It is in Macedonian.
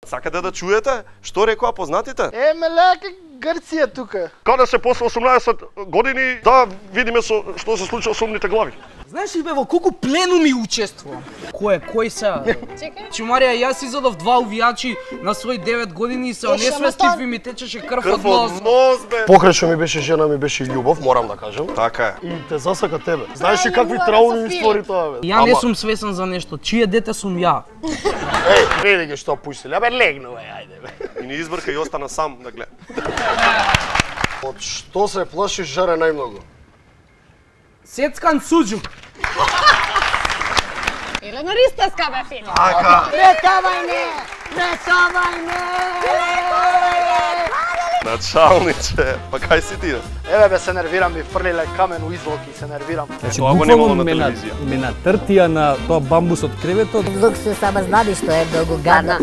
Сакате да чуете што рекоа познатите? Еме лека Грција тука. Каде се после 18 години да видиме што се случува со умните глави. Знаеш ли бе, во колку пленуми учествувам? Кој се? Чумарија, јас изодов 2 увијачи на свои 9 години и се онесвестив и ми течеше крв од нос. Покрај што ми беше жена, ми беше љубов, морам да кажам. Така е. И те засака тебе. Знаеш ли какви трауми ми створи тоа, бе? Ја не сум свесен за нешто. Чие дете сум ја? Види ги што пуштили. Абе легну, ајде бе. И ни избрка и остана сам да гледа. Од што се плашиш Жаре најмногу? Сецкан суџук. Елена Ристевска бе фина. Така. Претавај не! Претавај не! Началниче, па кај си ти? Еве бе се нервирам, ми фрлиле камен у излоки, се нервирам. Тоа го немало на телевизија. Ме натртија на тоа бамбус од креветот. Луксус, ама знади што е многу гадно.